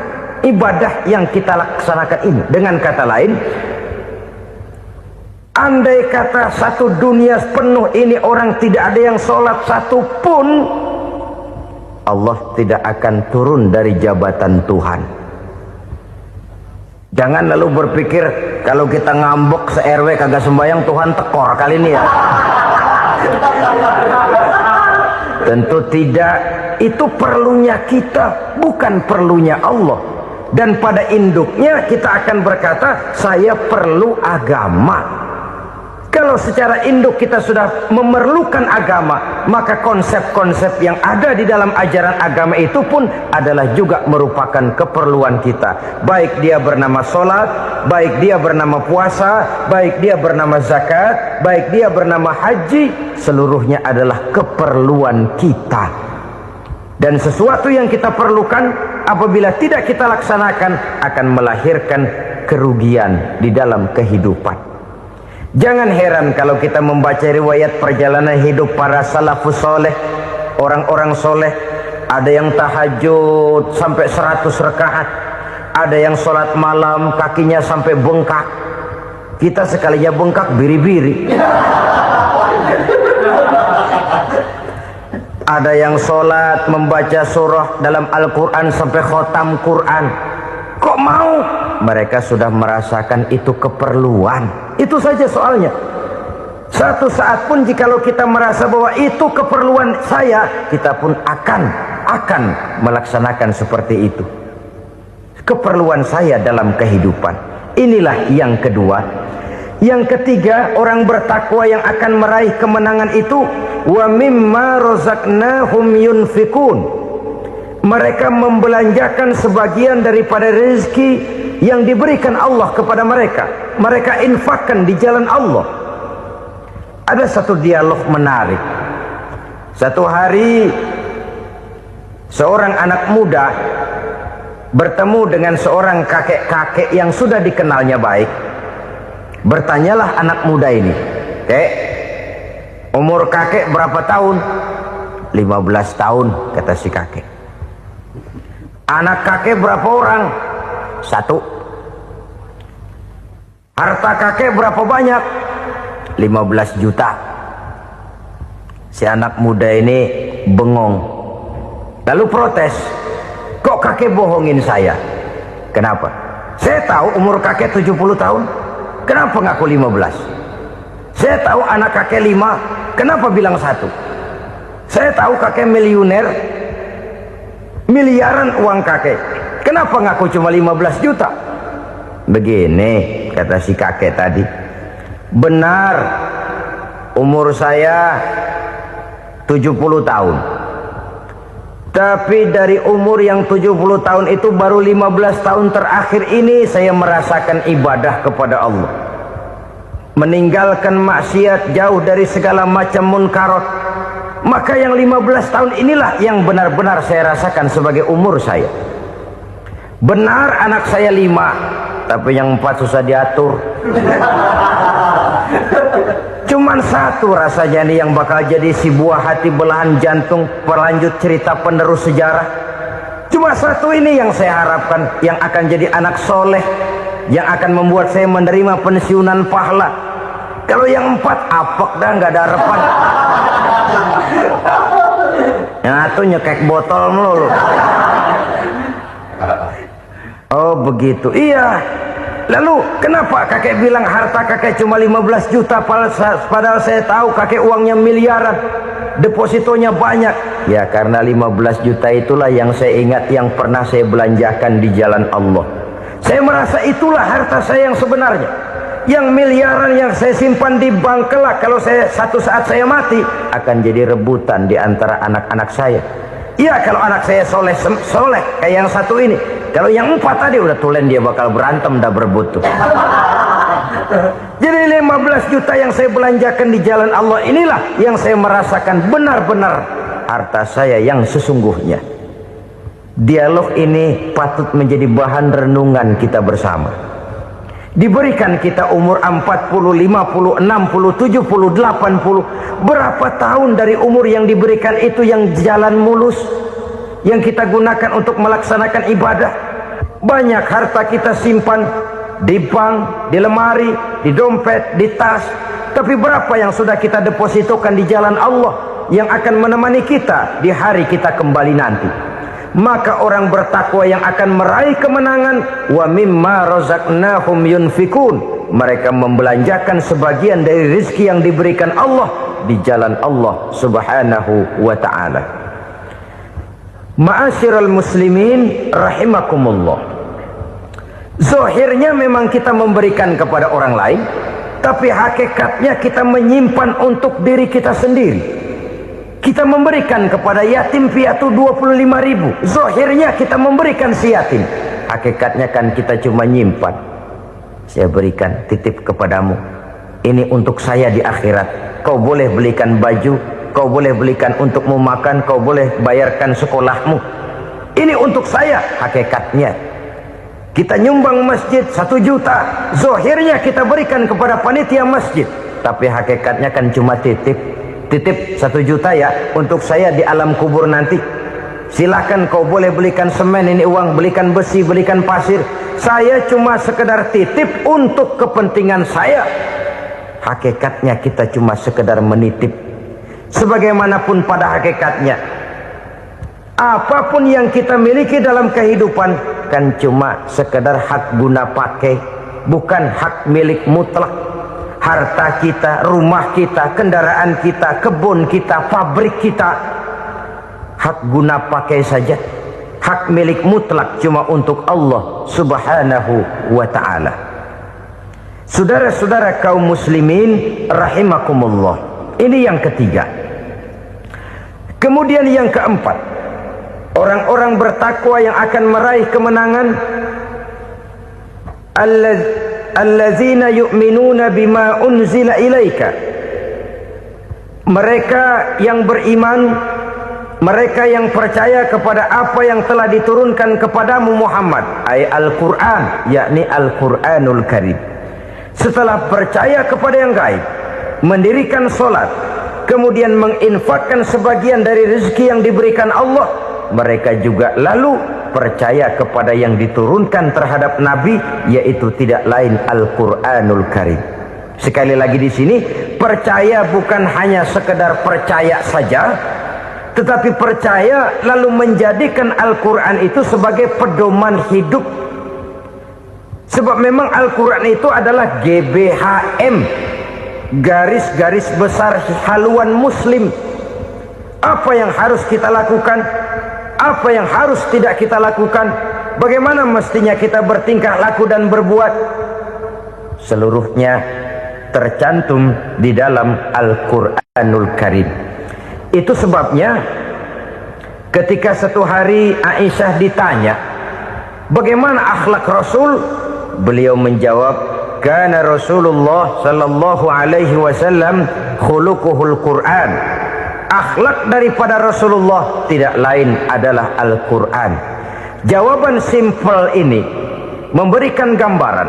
ibadah yang kita laksanakan ini. Dengan kata lain, andai kata satu dunia penuh ini orang tidak ada yang sholat satu pun, Allah tidak akan turun dari jabatan Tuhan. Jangan lalu berpikir kalau kita ngambek se-RW kagak sembahyang Tuhan tekor kali ini ya. Tentu tidak. Itu perlunya kita, bukan perlunya Allah. Dan pada induknya kita akan berkata saya perlu agama. Kalau secara induk kita sudah memerlukan agama, maka konsep-konsep yang ada di dalam ajaran agama itu pun adalah juga merupakan keperluan kita. Baik dia bernama sholat, baik dia bernama puasa, baik dia bernama zakat, baik dia bernama haji, seluruhnya adalah keperluan kita. Dan sesuatu yang kita perlukan apabila tidak kita laksanakan akan melahirkan kerugian di dalam kehidupan. Jangan heran kalau kita membaca riwayat perjalanan hidup para salafus soleh, orang-orang soleh. Ada yang tahajud sampai 100 rakaat, ada yang sholat malam kakinya sampai bengkak. Kita sekalinya bengkak biri-biri. Ada yang sholat membaca surah dalam Al-Quran sampai khotam Quran. Kok mau? Mereka sudah merasakan itu keperluan. Itu saja soalnya. Satu saat pun jikalau kita merasa bahwa itu keperluan saya, kita pun akan melaksanakan seperti itu. Keperluan saya dalam kehidupan. Inilah yang kedua. Yang ketiga, orang bertakwa yang akan meraih kemenangan itu, wa mimma razaqnahum yunfikun. Mereka membelanjakan sebagian daripada rezeki yang diberikan Allah kepada mereka. Mereka infakkan di jalan Allah. Ada satu dialog menarik. Satu hari seorang anak muda bertemu dengan seorang kakek-kakek yang sudah dikenalnya baik. Bertanyalah anak muda ini, "Kek, umur kakek berapa tahun?" 15 tahun, kata si kakek. "Anak kakek berapa orang?" 1. "Harta kakek berapa banyak?" 15 juta. Si anak muda ini bengong, lalu protes, "Kok kakek bohongin saya?" "Kenapa?" "Saya tahu umur kakek 70 tahun. Kenapa ngaku 15? Saya tahu anak kakek 5. Kenapa bilang 1? Saya tahu kakek miliuner, miliaran uang kakek. Kenapa ngaku cuma 15 juta? Begini, kata si kakek tadi. Benar, umur saya 70 tahun. Tapi dari umur yang 70 tahun itu baru 15 tahun terakhir ini saya merasakan ibadah kepada Allah. Meninggalkan maksiat, jauh dari segala macam munkarat. Maka yang 15 tahun inilah yang benar-benar saya rasakan sebagai umur saya. Benar anak saya 5, tapi yang 4 susah diatur. Cuman 1 rasanya nih yang bakal jadi si buah hati belahan jantung berlanjut cerita penerus sejarah. Cuma 1 ini yang saya harapkan, yang akan jadi anak soleh, yang akan membuat saya menerima pensiunan pahala. Kalau yang 4 apek dah, nggak ada harapan. Yang 1 nyekek botol melulu. Oh begitu, iya. Lalu kenapa kakek bilang harta kakek cuma 15 juta padahal saya tahu kakek uangnya miliaran, depositonya banyak? Ya karena 15 juta itulah yang saya ingat yang pernah saya belanjakan di jalan Allah. Saya merasa itulah harta saya yang sebenarnya. yang miliaran yang saya simpan di bank kelak kalau satu saat saya mati akan jadi rebutan di antara anak-anak saya. Iya, kalau anak saya soleh kayak yang satu ini. Kalau yang 4 tadi udah tulen dia bakal berantem, dah berebut tuh. Jadi 15 juta yang saya belanjakan di jalan Allah inilah yang saya merasakan benar-benar harta saya yang sesungguhnya. Dialog ini patut menjadi bahan renungan kita bersama. Diberikan kita umur 40, 50, 60, 70, 80. Berapa tahun dari umur yang diberikan itu yang jalan mulus, yang kita gunakan untuk melaksanakan ibadah? Banyak harta kita simpan di bank, di lemari, di dompet, di tas. Tapi berapa yang sudah kita depositokan di jalan Allah yang akan menemani kita di hari kita kembali nanti? Maka orang bertakwa yang akan meraih kemenangan, wa mimma razaqnahum yunfikun, mereka membelanjakan sebagian dari rezeki yang diberikan Allah di jalan Allah subhanahu wa ta'ala. Ma'asyiral muslimin rahimakumullah, zahirnya memang kita memberikan kepada orang lain, tapi hakikatnya kita menyimpan untuk diri kita sendiri. Kita memberikan kepada yatim piatu 25.000. Zahirnya kita memberikan si yatim, hakikatnya kan kita cuma nyimpan. Saya berikan, titip kepadamu, ini untuk saya di akhirat. Kau boleh belikan baju, kau boleh belikan untukmu makan, kau boleh bayarkan sekolahmu. Ini untuk saya. Hakikatnya kita nyumbang masjid 1 juta, zahirnya kita berikan kepada panitia masjid, tapi hakikatnya kan cuma titip 1 juta ya untuk saya di alam kubur nanti. Silahkan kau boleh belikan semen, ini uang, belikan besi, belikan pasir. Saya cuma sekedar titip untuk kepentingan saya. Hakikatnya kita cuma sekedar menitip. Sebagaimanapun pada hakikatnya, apapun yang kita miliki dalam kehidupan kan cuma sekedar hak guna pakai, bukan hak milik mutlak. Harta kita, rumah kita, kendaraan kita, kebun kita, pabrik kita, hak guna pakai saja. Hak milik mutlak cuma untuk Allah subhanahu wa ta'ala. Saudara-saudara kaum muslimin rahimakumullah, ini yang ketiga. Kemudian yang keempat, orang-orang bertakwa yang akan meraih kemenangan, allazina yu'minuna bima unzila ilaika, mereka yang beriman, mereka yang percaya kepada apa yang telah diturunkan kepadamu Muhammad, ay Al-Quran, yakni Al-Quranul Karim. Setelah percaya kepada yang gaib, mendirikan solat, kemudian menginfakkan sebagian dari rezeki yang diberikan Allah, mereka juga lalu percaya kepada yang diturunkan terhadap Nabi, yaitu tidak lain Al-Quranul Karim. Sekali lagi di sini, percaya bukan hanya sekedar percaya saja, tetapi percaya lalu menjadikan Al-Quran itu sebagai pedoman hidup. Sebab memang Al-Quran itu adalah GBHM, garis-garis besar haluan muslim. Apa yang harus kita lakukan, apa yang harus tidak kita lakukan, bagaimana mestinya kita bertingkah laku dan berbuat, seluruhnya tercantum di dalam Al-Quranul Karim. Itu sebabnya ketika satu hari Aisyah ditanya bagaimana akhlak Rasul, beliau menjawab, kana Rasulullah sallallahu alaihi wasallam khuluquhul Quran. Akhlak daripada Rasulullah tidak lain adalah Al-Quran. Jawaban simpel ini memberikan gambaran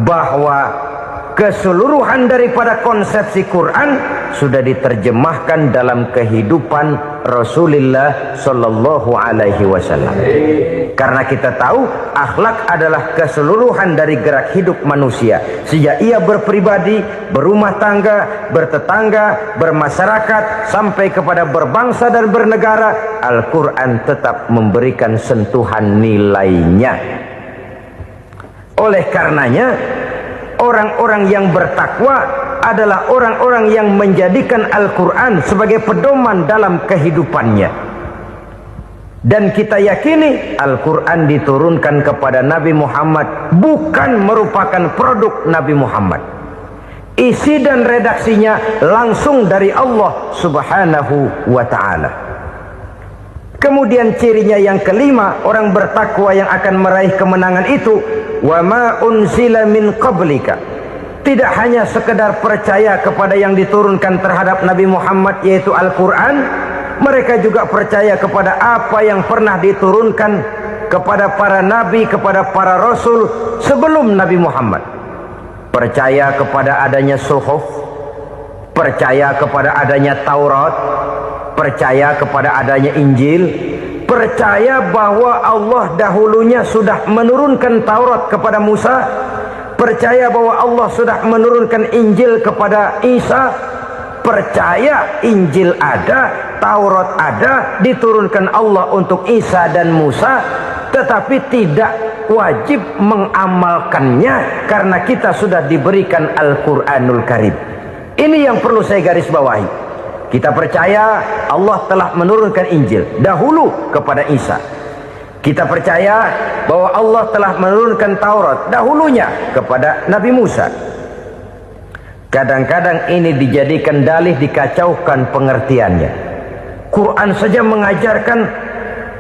bahwa keseluruhan daripada konsepsi Quran sudah diterjemahkan dalam kehidupan Rasulullah sallallahu alaihi wasallam. Karena kita tahu akhlak adalah keseluruhan dari gerak hidup manusia. Sejak ia berpribadi, berumah tangga, bertetangga, bermasyarakat, sampai kepada berbangsa dan bernegara, Al-Quran tetap memberikan sentuhan nilainya. Oleh karenanya, orang-orang yang bertakwa adalah orang-orang yang menjadikan Al-Quran sebagai pedoman dalam kehidupannya. Dan kita yakini Al-Quran diturunkan kepada Nabi Muhammad bukan merupakan produk Nabi Muhammad. Isi dan redaksinya langsung dari Allah Subhanahu wa ta'ala. Kemudian cirinya yang kelima, orang bertakwa yang akan meraih kemenangan itu, wa ma unzila min qablika. Tidak hanya sekedar percaya kepada yang diturunkan terhadap Nabi Muhammad yaitu Al-Quran, mereka juga percaya kepada apa yang pernah diturunkan kepada para nabi, kepada para rasul sebelum Nabi Muhammad. Percaya kepada adanya suhuf, percaya kepada adanya Taurat, percaya kepada adanya Injil, percaya bahwa Allah dahulunya sudah menurunkan Taurat kepada Musa, percaya bahwa Allah sudah menurunkan Injil kepada Isa, percaya Injil ada, Taurat ada, diturunkan Allah untuk Isa dan Musa, tetapi tidak wajib mengamalkannya karena kita sudah diberikan Al-Quranul Karim. Ini yang perlu saya garis bawahi. Kita percaya Allah telah menurunkan Injil dahulu kepada Isa. Kita percaya bahwa Allah telah menurunkan Taurat dahulunya kepada Nabi Musa. Kadang-kadang ini dijadikan dalih, dikacaukan pengertiannya. Quran saja mengajarkan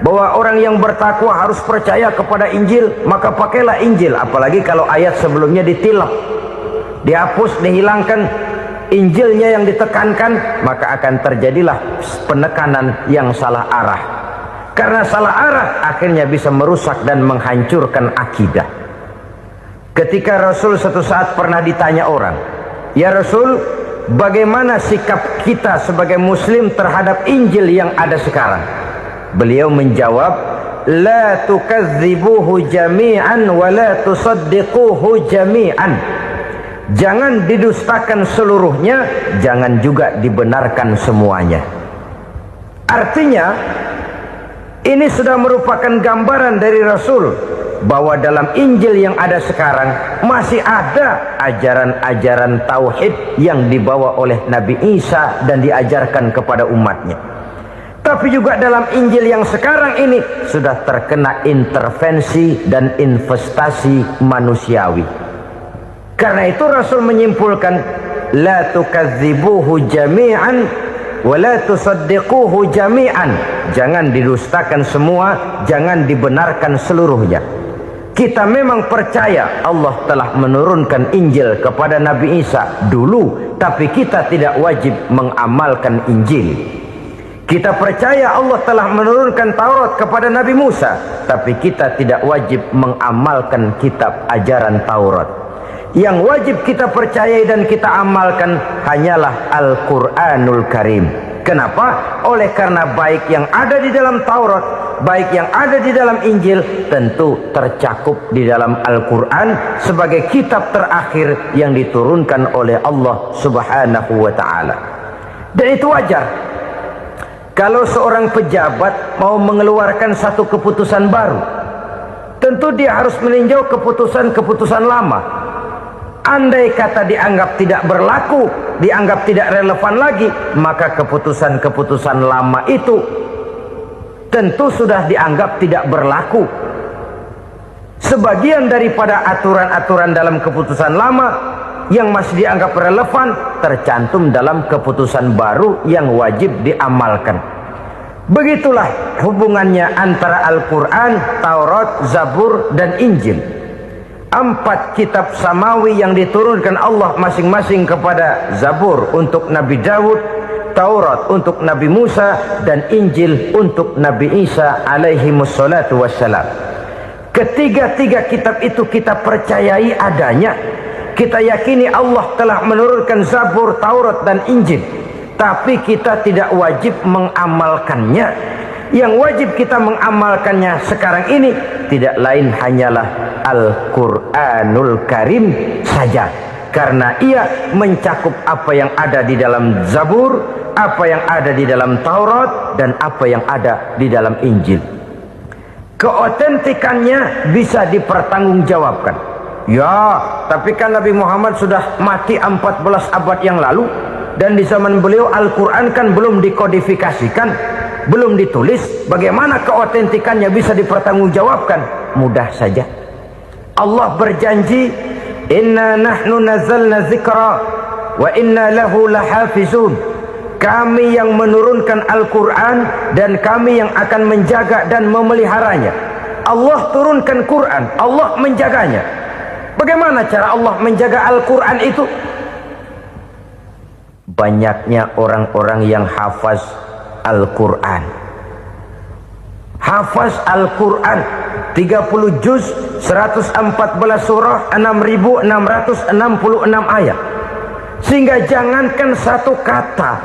bahwa orang yang bertakwa harus percaya kepada Injil, maka pakailah Injil. Apalagi kalau ayat sebelumnya ditilap, dihapus, dihilangkan, Injilnya yang ditekankan, maka akan terjadilah penekanan yang salah arah. Karena salah arah akhirnya bisa merusak dan menghancurkan akidah. Ketika Rasul suatu saat pernah ditanya orang, "Ya Rasul, bagaimana sikap kita sebagai muslim terhadap Injil yang ada sekarang?" Beliau menjawab, "La tukadzibuhu jami'an wa la tusaddiquhu jami'an." Jangan didustakan seluruhnya, jangan juga dibenarkan semuanya. Artinya, ini sudah merupakan gambaran dari Rasul bahwa dalam Injil yang ada sekarang masih ada ajaran-ajaran tauhid yang dibawa oleh Nabi Isa dan diajarkan kepada umatnya. Tapi juga dalam Injil yang sekarang ini sudah terkena intervensi dan investasi manusiawi. Karena itu Rasul menyimpulkan, la tukadzibuhu jami'an wa la tusaddiquhu jami'an. Jangan didustakan semua, jangan dibenarkan seluruhnya. Kita memang percaya Allah telah menurunkan Injil kepada Nabi Isa dulu, tapi kita tidak wajib mengamalkan Injil. Kita percaya Allah telah menurunkan Taurat kepada Nabi Musa, tapi kita tidak wajib mengamalkan kitab ajaran Taurat. Yang wajib kita percayai dan kita amalkan hanyalah Al-Quranul Karim. Kenapa? Oleh karena baik yang ada di dalam Taurat, baik yang ada di dalam Injil, tentu tercakup di dalam Al-Quran sebagai kitab terakhir yang diturunkan oleh Allah Subhanahu wa ta'ala. Dan itu wajar. Kalau seorang pejabat mau mengeluarkan satu keputusan baru, tentu dia harus meninjau keputusan-keputusan lama. Andai kata dianggap tidak berlaku, dianggap tidak relevan lagi, maka keputusan-keputusan lama itu tentu sudah dianggap tidak berlaku. Sebagian daripada aturan-aturan dalam keputusan lama yang masih dianggap relevan tercantum dalam keputusan baru yang wajib diamalkan. Begitulah hubungannya antara Al-Quran, Taurat, Zabur, dan Injil. 4 kitab samawi yang diturunkan Allah masing-masing kepada Zabur untuk Nabi Daud, Taurat untuk Nabi Musa, dan Injil untuk Nabi Isa alaihi wassalatu wassalam. Ketiga-tiga kitab itu kita percayai adanya. Kita yakini Allah telah menurunkan Zabur, Taurat, dan Injil. Tapi kita tidak wajib mengamalkannya. Yang wajib kita mengamalkannya sekarang ini tidak lain hanyalah Al-Quranul Karim saja. Karena ia mencakup apa yang ada di dalam Zabur, apa yang ada di dalam Taurat, dan apa yang ada di dalam Injil. Keotentikannya bisa dipertanggungjawabkan. Ya, tapi kan Nabi Muhammad sudah mati 14 abad yang lalu, dan di zaman beliau Al-Quran kan belum dikodifikasikan. belum ditulis, bagaimana keotentikannya bisa dipertanggungjawabkan? Mudah saja. Allah berjanji, inna nahnu nazzalna dzikra wa inna lahu lahafizun. Kami yang menurunkan Al-Quran dan kami yang akan menjaga dan memeliharanya. Allah turunkan Quran, Allah menjaganya. Bagaimana cara Allah menjaga Al-Quran itu? Banyaknya orang-orang yang hafaz Al-Quran. Hafaz Al-Quran 30 juz, 114 surah, 6.666 ayat. Sehingga jangankan satu kata,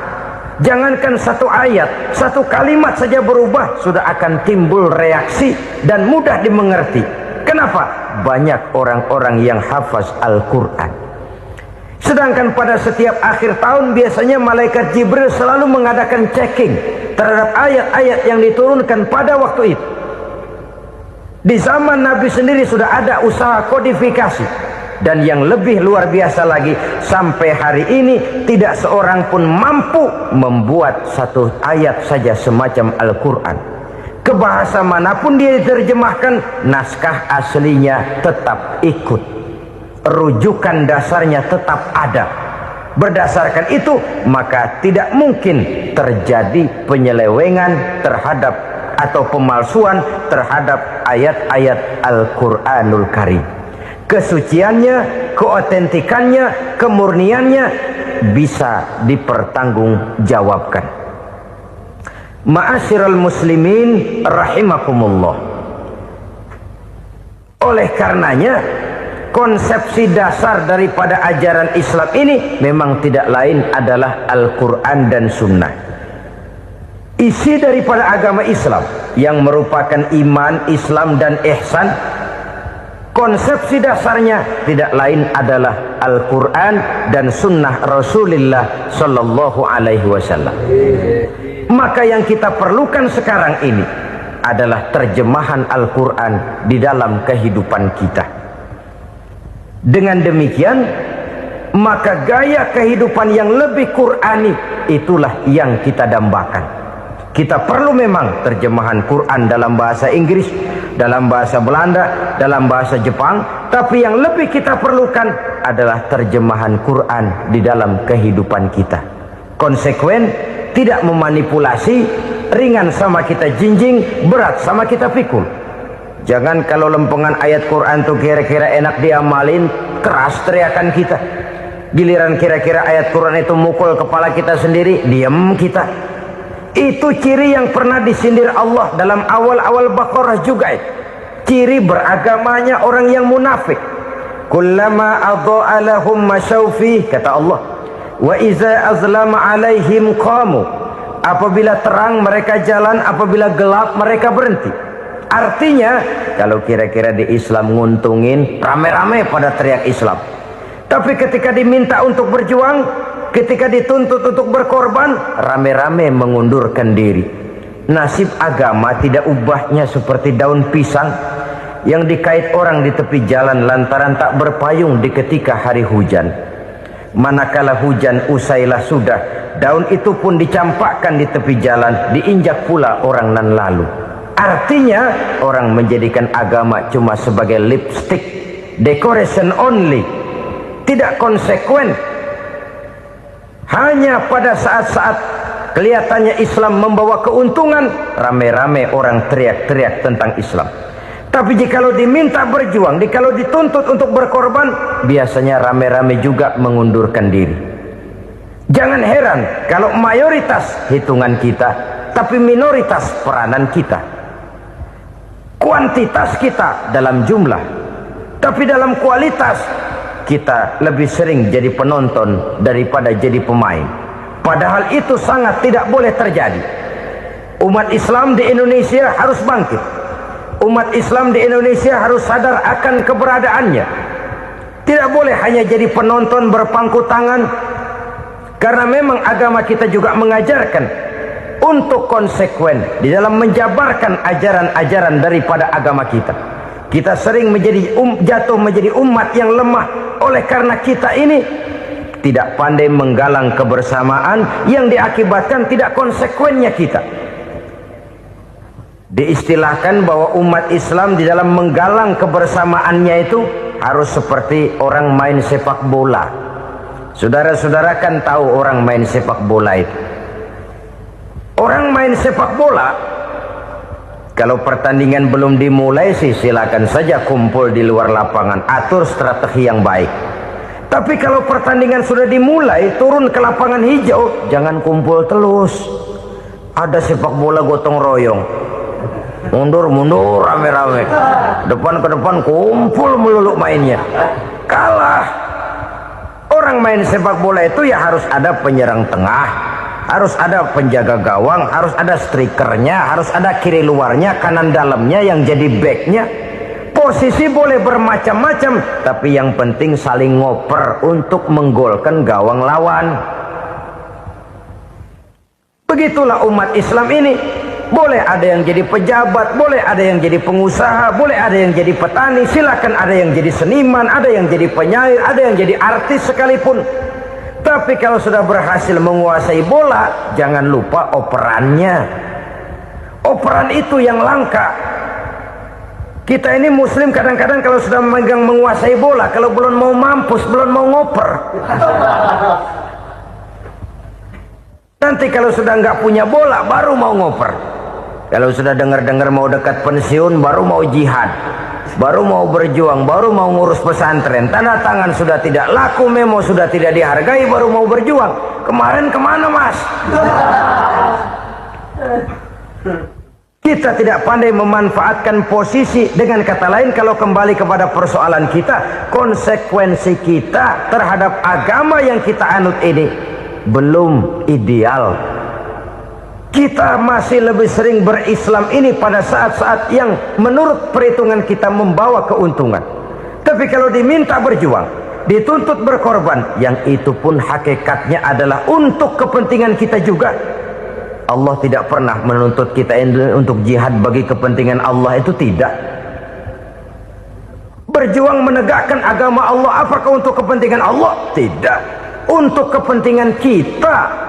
jangankan satu ayat, satu kalimat saja berubah, sudah akan timbul reaksi dan mudah dimengerti. Kenapa? Banyak orang-orang yang hafaz Al-Quran. Sedangkan pada setiap akhir tahun biasanya malaikat Jibril selalu mengadakan checking terhadap ayat-ayat yang diturunkan pada waktu itu. Di zaman Nabi sendiri sudah ada usaha kodifikasi. Dan yang lebih luar biasa lagi, sampai hari ini tidak seorang pun mampu membuat satu ayat saja semacam Al-Quran. Ke bahasa manapun dia diterjemahkan, naskah aslinya tetap ikut. Rujukan dasarnya tetap ada. Berdasarkan itu, maka tidak mungkin terjadi penyelewengan terhadap atau pemalsuan terhadap ayat-ayat Al-Quranul Karim. Kesuciannya, keotentikannya, kemurniannya bisa dipertanggungjawabkan. Ma'asyiral muslimin rahimakumullah. Oleh karenanya, konsepsi dasar daripada ajaran Islam ini memang tidak lain adalah Al-Quran dan Sunnah. Isi daripada agama Islam yang merupakan iman, Islam dan ihsan, konsepsi dasarnya tidak lain adalah Al-Quran dan Sunnah Rasulullah Sallallahu Alaihi Wasallam. Maka yang kita perlukan sekarang ini adalah terjemahan Al-Quran di dalam kehidupan kita. Dengan demikian, maka gaya kehidupan yang lebih Qurani itulah yang kita dambakan. Kita perlu memang terjemahan Quran dalam bahasa Inggris, dalam bahasa Belanda, dalam bahasa Jepang, tapi yang lebih kita perlukan adalah terjemahan Quran di dalam kehidupan kita. Konsekuen, tidak memanipulasi, ringan sama kita jinjing, berat sama kita pikul. Jangan kalau lempengan ayat Quran tuh kira-kira enak diamalin, keras teriakan kita. Giliran kira-kira ayat Quran itu mukul kepala kita sendiri, diam kita. Itu ciri yang pernah disindir Allah dalam awal-awal Baqarah juga. Ciri beragamanya orang yang munafik. Kullama adha'a lahum masyawfi, kata Allah. Wa iza azlama alaihim qamu. Apabila terang mereka jalan, apabila gelap mereka berhenti. Artinya, kalau kira-kira di Islam nguntungin, rame-rame pada teriak Islam. Tapi ketika diminta untuk berjuang, ketika dituntut untuk berkorban, rame-rame mengundurkan diri. Nasib agama tidak ubahnya seperti daun pisang yang dikait orang di tepi jalan lantaran tak berpayung di ketika hari hujan. Manakala hujan usailah sudah, daun itu pun dicampakkan di tepi jalan, diinjak pula orang nan lalu. Artinya, orang menjadikan agama cuma sebagai lipstick, decoration only, tidak konsekuen. Hanya pada saat-saat kelihatannya Islam membawa keuntungan, rame-rame orang teriak-teriak tentang Islam. Tapi jikalau diminta berjuang, jikalau dituntut untuk berkorban, biasanya rame-rame juga mengundurkan diri. Jangan heran kalau mayoritas hitungan kita, tapi minoritas peranan kita. Kuantitas kita dalam jumlah, tapi dalam kualitas kita lebih sering jadi penonton daripada jadi pemain. Padahal itu sangat tidak boleh terjadi. Umat Islam di Indonesia harus bangkit. Umat Islam di Indonesia harus sadar akan keberadaannya. Tidak boleh hanya jadi penonton berpangku tangan. Karena memang agama kita juga mengajarkan untuk konsekuen di dalam menjabarkan ajaran-ajaran daripada agama kita. Kita sering menjadi jatuh menjadi umat yang lemah oleh karena kita ini tidak pandai menggalang kebersamaan yang diakibatkan tidak konsekuennya kita. Diistilahkan bahwa umat Islam di dalam menggalang kebersamaannya itu harus seperti orang main sepak bola. Saudara-saudara kan tahu orang main sepak bola itu. Orang main sepak bola, kalau pertandingan belum dimulai sih silakan saja kumpul di luar lapangan, atur strategi yang baik. Tapi kalau pertandingan sudah dimulai, turun ke lapangan hijau, jangan kumpul terus. Ada sepak bola gotong royong, mundur rame-rame, depan ke depan kumpul melulu mainnya, kalah. Orang main sepak bola itu ya harus ada penyerang tengah, harus ada penjaga gawang, harus ada strikernya, harus ada kiri luarnya, kanan dalamnya yang jadi backnya. Posisi boleh bermacam-macam, tapi yang penting saling ngoper untuk menggolkan gawang lawan. Begitulah umat Islam ini. Boleh ada yang jadi pejabat, boleh ada yang jadi pengusaha, boleh ada yang jadi petani, silakan ada yang jadi seniman, ada yang jadi penyair, ada yang jadi artis sekalipun. Tapi kalau sudah berhasil menguasai bola, jangan lupa operannya. Operan itu yang langka. Kita ini muslim kadang-kadang kalau sudah memegang menguasai bola, kalau belum mau mampus, belum mau ngoper. Nanti kalau sudah nggak punya bola, baru mau ngoper. Kalau sudah dengar-dengar mau dekat pensiun, baru mau jihad, baru mau berjuang, baru mau ngurus pesantren. Tanda tangan sudah tidak laku, memo sudah tidak dihargai, baru mau berjuang. Kemarin kemana mas? Kita tidak pandai memanfaatkan posisi. Dengan kata lain, kalau kembali kepada persoalan kita, konsekuensi kita terhadap agama yang kita anut ini belum ideal. Kita masih lebih sering berislam ini pada saat-saat yang menurut perhitungan kita membawa keuntungan. Tapi kalau diminta berjuang, dituntut berkorban, yang itu pun hakikatnya adalah untuk kepentingan kita juga. Allah tidak pernah menuntut kita untuk jihad bagi kepentingan Allah, itu tidak. Berjuang menegakkan agama Allah, apakah untuk kepentingan Allah? Tidak. Untuk kepentingan kita.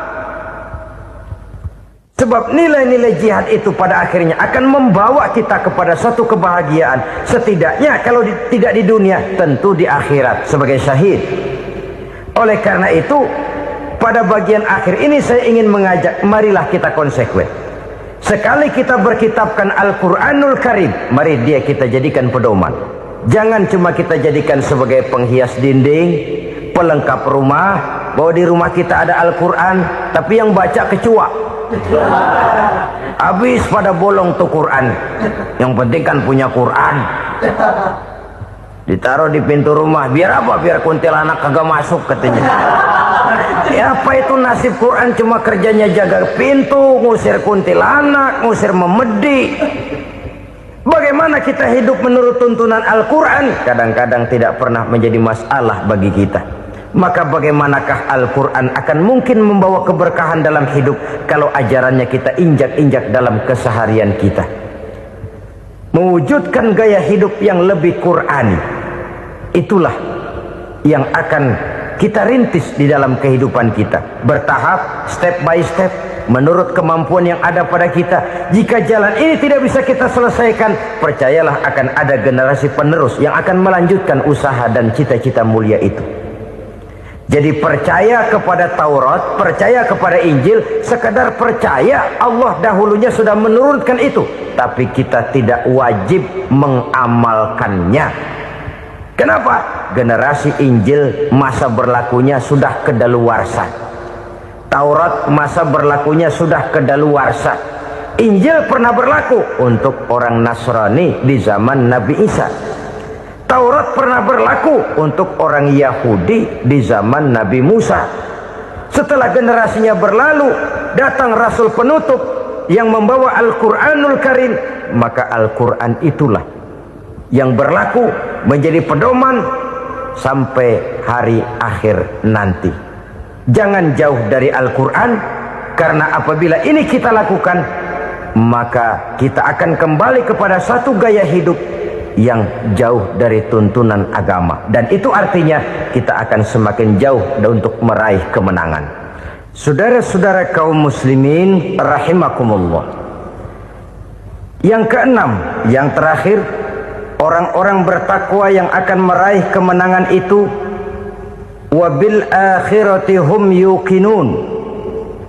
Sebab nilai-nilai jihad itu pada akhirnya akan membawa kita kepada satu kebahagiaan. Setidaknya kalau tidak di dunia, tentu di akhirat sebagai syahid. Oleh karena itu, pada bagian akhir ini saya ingin mengajak, marilah kita konsekuen. Sekali kita berkitabkan Al-Quranul Karim, mari dia kita jadikan pedoman. Jangan cuma kita jadikan sebagai penghias dinding, pelengkap rumah, bahwa di rumah kita ada Al-Quran, tapi yang baca kecoa. Habis pada bolong tuh Quran. Yang penting kan punya Quran. Ditaruh di pintu rumah. Biar apa? Biar kuntilanak kagak masuk katanya. Ya apa itu nasib Quran? Cuma kerjanya jaga pintu, ngusir kuntilanak, ngusir memedi. Bagaimana kita hidup menurut tuntunan Al-Quran? Kadang-kadang tidak pernah menjadi masalah bagi kita. Maka bagaimanakah Al-Quran akan mungkin membawa keberkahan dalam hidup kalau ajarannya kita injak-injak dalam keseharian kita? Mewujudkan gaya hidup yang lebih Qurani, itulah yang akan kita rintis di dalam kehidupan kita. Bertahap, step by step, menurut kemampuan yang ada pada kita. Jika jalan ini tidak bisa kita selesaikan, percayalah akan ada generasi penerus yang akan melanjutkan usaha dan cita-cita mulia itu. Jadi percaya kepada Taurat, percaya kepada Injil, sekadar percaya Allah dahulunya sudah menurunkan itu, tapi kita tidak wajib mengamalkannya. Kenapa? Generasi Injil masa berlakunya sudah kedaluarsa. Taurat masa berlakunya sudah kedaluarsa. Injil pernah berlaku untuk orang Nasrani di zaman Nabi Isa. Taurat pernah berlaku untuk orang Yahudi di zaman Nabi Musa. Setelah generasinya berlalu, datang Rasul penutup yang membawa Al-Quranul Karim. Maka Al-Quran itulah yang berlaku menjadi pedoman sampai hari akhir nanti. Jangan jauh dari Al-Quran, karena apabila ini kita lakukan, maka kita akan kembali kepada satu gaya hidup yang jauh dari tuntunan agama, dan itu artinya kita akan semakin jauh untuk meraih kemenangan. Saudara-saudara kaum muslimin rahimakumullah, Yang keenam, yang terakhir, orang-orang bertakwa yang akan meraih kemenangan itu wabil akhirati hum yuqinun.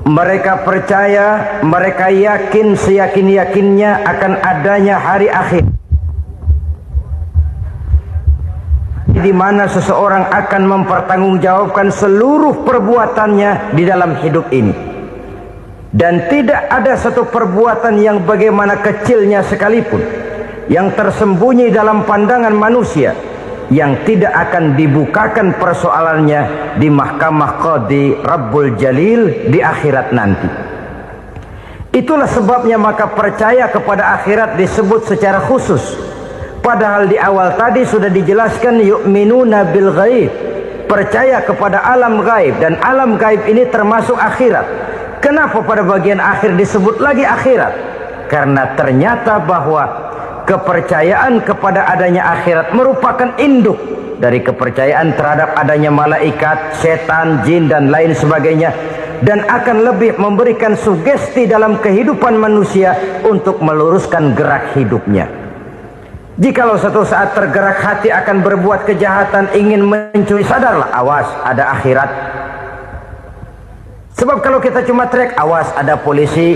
Mereka percaya, mereka yakin seyakin-yakinnya akan adanya hari akhir, di mana seseorang akan mempertanggungjawabkan seluruh perbuatannya di dalam hidup ini. Dan tidak ada satu perbuatan yang bagaimana kecilnya sekalipun yang tersembunyi dalam pandangan manusia yang tidak akan dibukakan persoalannya di mahkamah Qadi Rabbul Jalil di akhirat nanti. Itulah sebabnya maka percaya kepada akhirat disebut secara khusus. Padahal di awal tadi sudah dijelaskan yu'minuna bil ghaib, percaya kepada alam gaib, dan alam gaib ini termasuk akhirat. Kenapa pada bagian akhir disebut lagi akhirat? Karena ternyata bahwa kepercayaan kepada adanya akhirat merupakan induk dari kepercayaan terhadap adanya malaikat, setan, jin, dan lain sebagainya, dan akan lebih memberikan sugesti dalam kehidupan manusia untuk meluruskan gerak hidupnya. Jikalau satu saat tergerak hati akan berbuat kejahatan, ingin mencuri, sadarlah, awas ada akhirat. Sebab kalau kita cuma teriak awas ada polisi,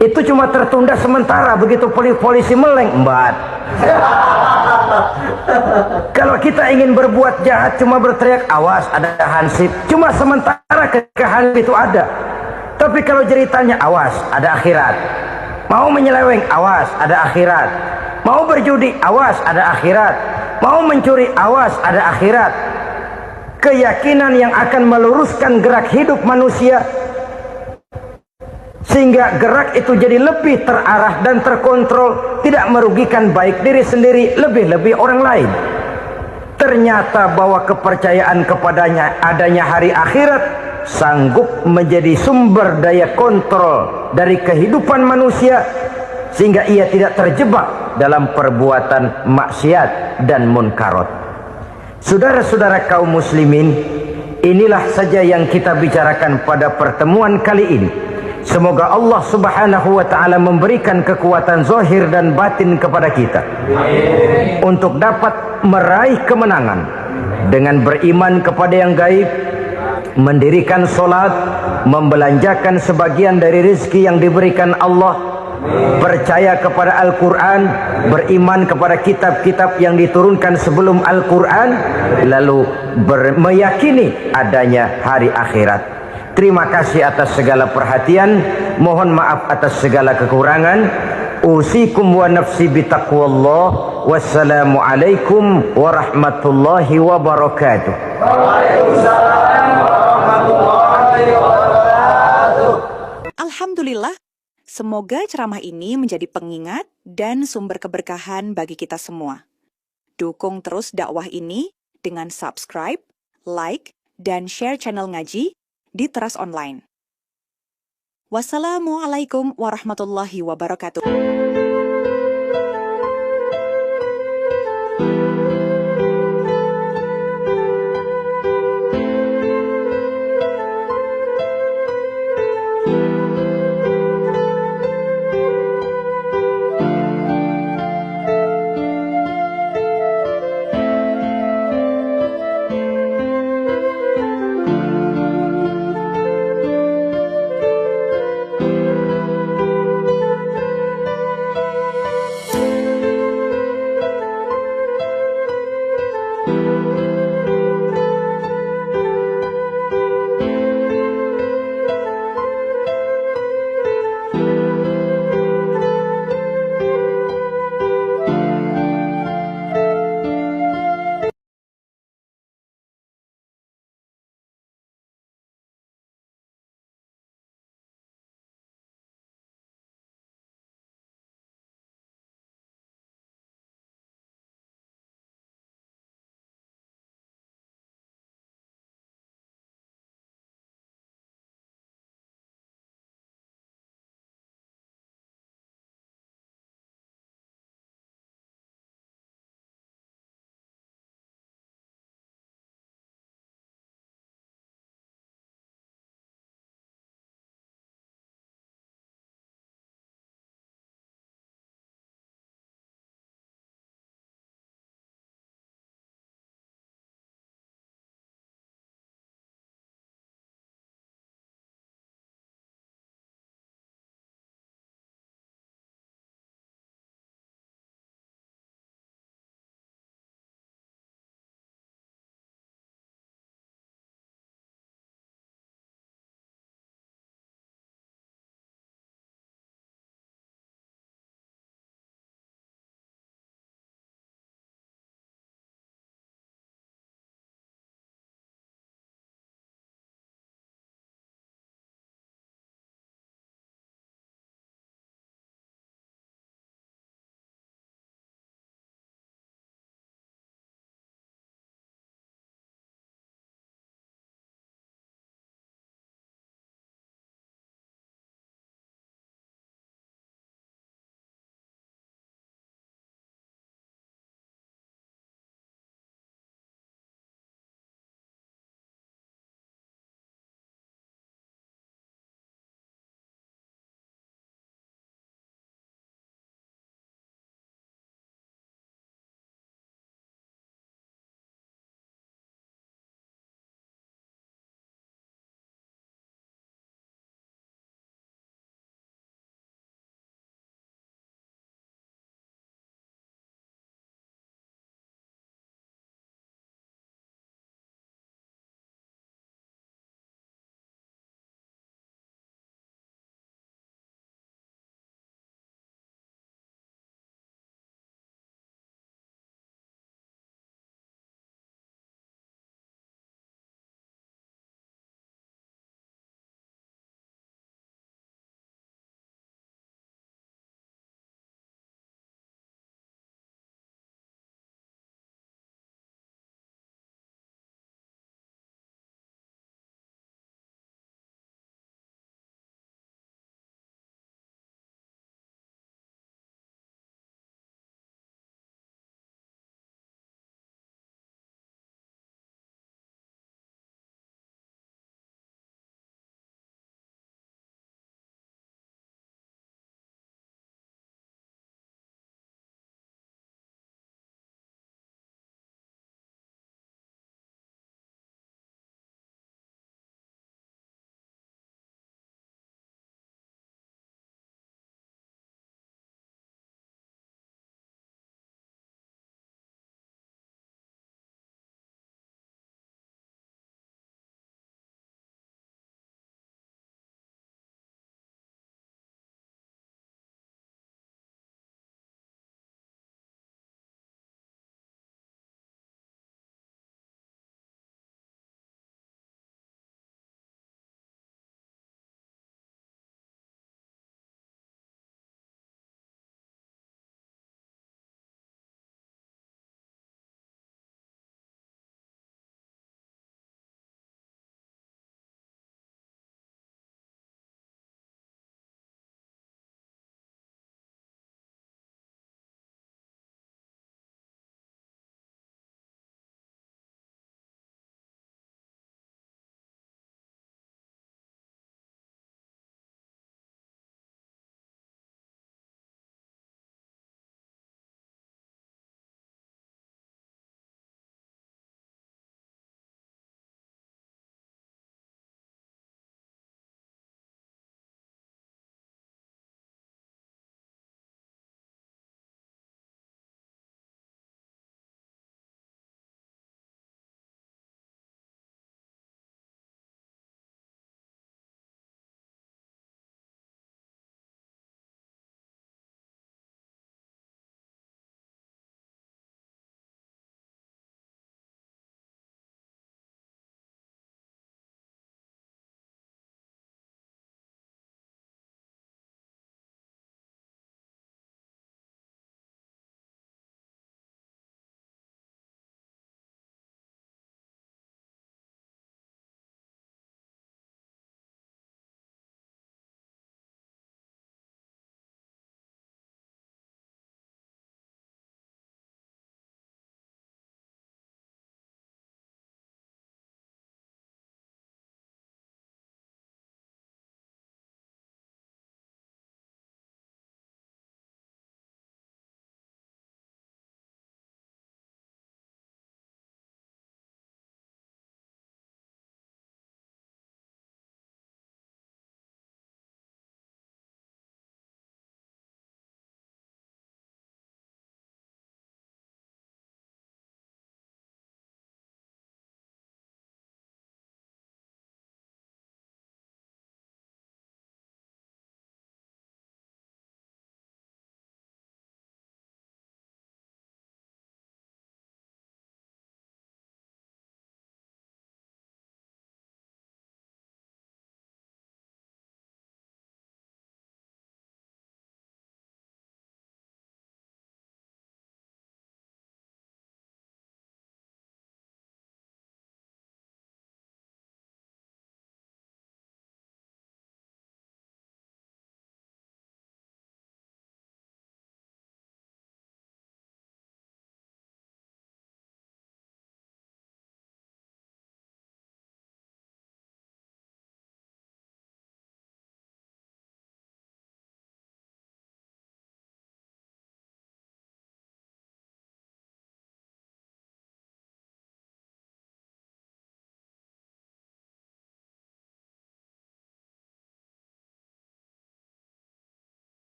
itu cuma tertunda sementara. Begitu polisi meleng, embat. Kalau kita ingin berbuat jahat cuma berteriak awas ada hansip, cuma sementara ketika hansip itu ada. Tapi kalau ceritanya awas ada akhirat, mau menyeleweng awas ada akhirat, mau berjudi awas ada akhirat, mau mencuri awas ada akhirat. Keyakinan yang akan meluruskan gerak hidup manusia sehingga gerak itu jadi lebih terarah dan terkontrol, tidak merugikan baik diri sendiri, lebih-lebih orang lain. Ternyata bahwa kepercayaan kepadanya adanya hari akhirat sanggup menjadi sumber daya kontrol dari kehidupan manusia, sehingga ia tidak terjebak dalam perbuatan maksiat dan munkarat. Saudara-saudara kaum muslimin, inilah saja yang kita bicarakan pada pertemuan kali ini. Semoga Allah subhanahu wa ta'ala memberikan kekuatan zahir dan batin kepada kita untuk dapat meraih kemenangan dengan beriman kepada yang gaib, mendirikan solat, membelanjakan sebagian dari rezeki yang diberikan Allah, percaya kepada Al-Quran, beriman kepada kitab-kitab yang diturunkan sebelum Al-Quran, lalu meyakini adanya hari akhirat. Terima kasih atas segala perhatian, mohon maaf atas segala kekurangan. Usikum wa nafsi bitaqwallah. Wassalamu alaikum warahmatullahi wabarakatuh. Waalaikumsalam warahmatullahi wabarakatuh. Alhamdulillah, semoga ceramah ini menjadi pengingat dan sumber keberkahan bagi kita semua. Dukung terus dakwah ini dengan subscribe, like, dan share channel ngaji di Teras Online. Wassalamualaikum warahmatullahi wabarakatuh.